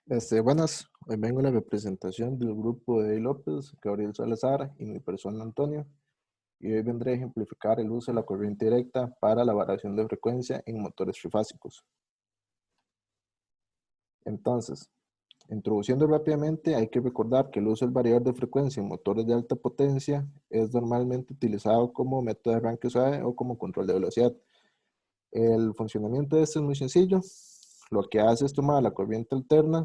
Buenas, hoy vengo a la representación del grupo de López, Gabriel Salazar y mi persona Antonio, y hoy vendré a ejemplificar el uso de la corriente directa para la variación de frecuencia en motores trifásicos. Entonces, introduciendo rápidamente, hay que recordar que el uso del variador de frecuencia en motores de alta potencia es normalmente utilizado como método de arranque suave o como control de velocidad. El funcionamiento de este es muy sencillo. Lo que hace es tomar la corriente alterna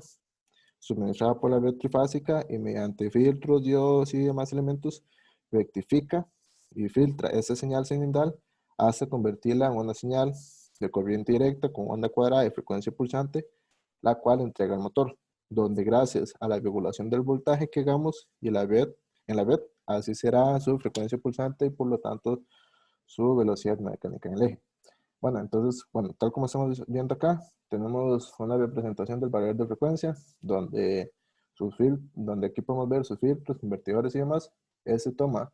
suministrada por la red trifásica y mediante filtros, diodos y demás elementos, rectifica y filtra esa señal sinusoidal hasta convertirla en una señal de corriente directa con onda cuadrada y frecuencia pulsante, la cual entrega al motor, donde gracias a la regulación del voltaje que hagamos y en la red, así será su frecuencia pulsante y por lo tanto su velocidad mecánica en el eje. Bueno, entonces, tal como estamos viendo acá, tenemos una representación del variador de frecuencia, donde aquí podemos ver sus filtros, convertidores y demás. Ese toma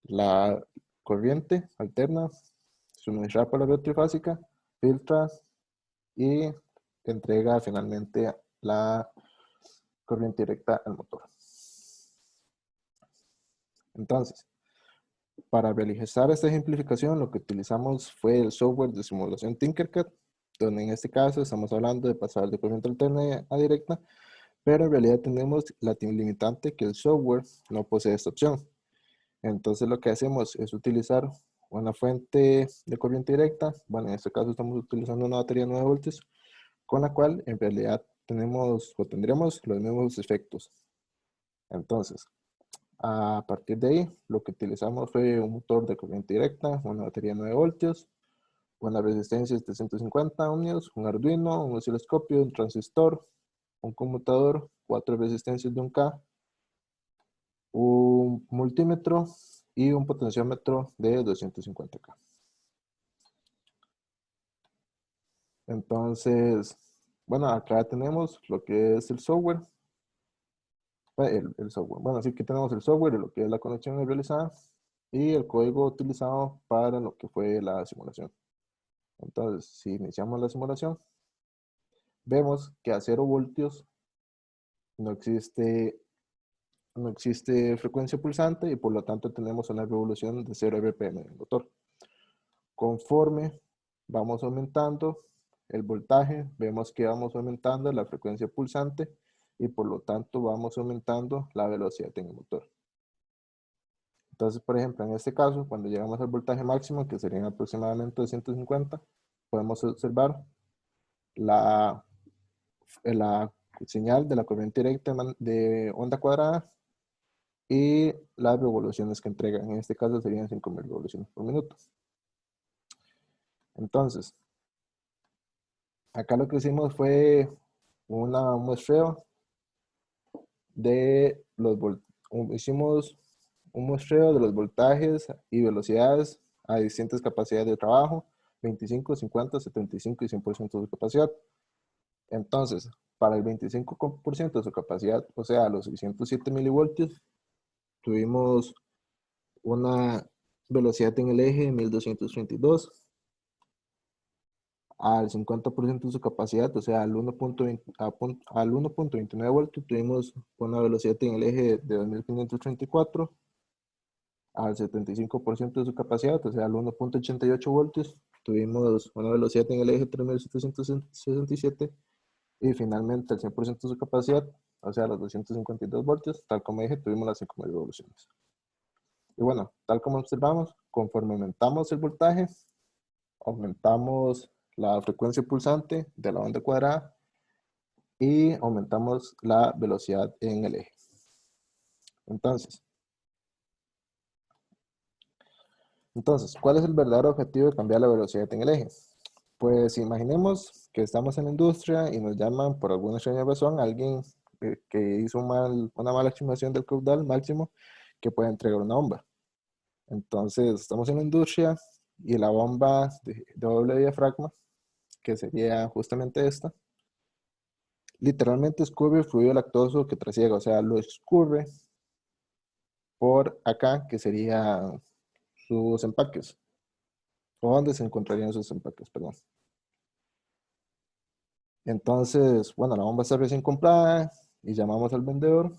la corriente alterna suministrada por la red trifásica, filtra y entrega finalmente la corriente directa al motor. Entonces, para realizar esta ejemplificación, lo que utilizamos fue el software de simulación Tinkercad, donde en este caso estamos hablando de pasar de corriente alterna a directa, pero en realidad tenemos la limitante que el software no posee esta opción. Entonces lo que hacemos es utilizar una fuente de corriente directa, bueno, en este caso estamos utilizando una batería de 9 voltios, con la cual en realidad tenemos o tendremos los mismos efectos. Entonces, a partir de ahí, lo que utilizamos fue un motor de corriente directa, una batería de 9 voltios, una resistencia de 150 ohmios, un Arduino, un osciloscopio, un transistor, un conmutador, 4 resistencias de 1K, un multímetro y un potenciómetro de 250K. Entonces, bueno, acá tenemos lo que es el software. El software. Bueno, así que tenemos el software, lo que es la conexión realizada y el código utilizado para lo que fue la simulación. Entonces, si iniciamos la simulación, vemos que a 0 voltios no existe, no existe frecuencia pulsante y por lo tanto tenemos una revolución de 0 RPM en el motor. Conforme vamos aumentando el voltaje, vemos que vamos aumentando la frecuencia pulsante y por lo tanto vamos aumentando la velocidad en el motor. Entonces, por ejemplo, en este caso, cuando llegamos al voltaje máximo, que serían aproximadamente 250, podemos observar la, la señal de la corriente directa de onda cuadrada y las revoluciones que entrega. En este caso serían 5000 revoluciones por minuto. Entonces, acá lo que hicimos fue un muestreo de los hicimos un muestreo de los voltajes y velocidades a distintas capacidades de trabajo, 25, 50, 75 y 100% de su capacidad. Entonces, para el 25% de su capacidad, o sea, los 607 milivoltios, tuvimos una velocidad en el eje de 1232. Al 50% de su capacidad, o sea, al 1.29 voltios, tuvimos una velocidad en el eje de 2534. Al 75% de su capacidad, o sea, al 1.88 voltios, tuvimos una velocidad en el eje 3767. Y finalmente, al 100% de su capacidad, o sea, los 252 voltios, tal como dije, tuvimos las 5000 revoluciones. Y bueno, tal como observamos, conforme aumentamos el voltaje, aumentamos la frecuencia pulsante de la onda cuadrada y aumentamos la velocidad en el eje. Entonces, ¿cuál es el verdadero objetivo de cambiar la velocidad en el eje? Pues imaginemos que estamos en la industria y nos llaman por alguna extraña razón alguien que hizo una mala estimación del caudal máximo que puede entregar una bomba. Entonces, estamos en la industria y la bomba de doble diafragma, que sería justamente esta, literalmente escurre el fluido lactoso que trasiega, o sea, lo escurre por acá, que serían sus empaques, o donde se encontrarían sus empaques, perdón. Entonces, bueno, la bomba está recién comprada y llamamos al vendedor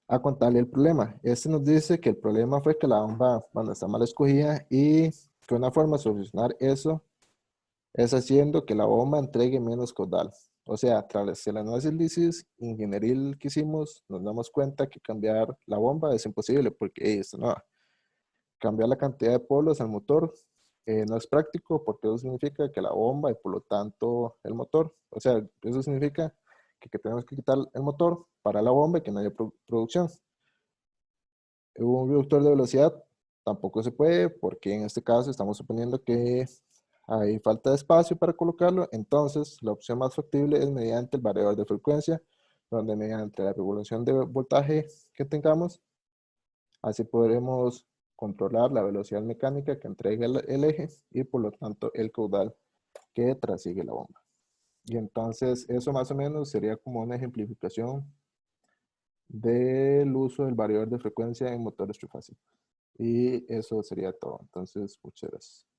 a contarle el problema. Este nos dice que el problema fue que la bomba, bueno, está mal escogida y que una forma de solucionar eso es haciendo que la bomba entregue menos caudal. O sea, tras el análisis ingenieril que hicimos, nos damos cuenta que cambiar la bomba es imposible porque esto no, cambiar la cantidad de polos al motor no es práctico porque eso significa que la bomba y por lo tanto el motor, o sea, eso significa que tenemos que quitar el motor para la bomba y que no haya producción. Un reductor de velocidad tampoco se puede porque en este caso estamos suponiendo que hay falta de espacio para colocarlo, entonces la opción más factible es mediante el variador de frecuencia, donde mediante la regulación de voltaje que tengamos, así podremos controlar la velocidad mecánica que entrega el eje y por lo tanto el caudal que trasigue la bomba. Y entonces eso más o menos sería como una ejemplificación del uso del variador de frecuencia en motores trifásicos. Y eso sería todo. Entonces, muchas gracias.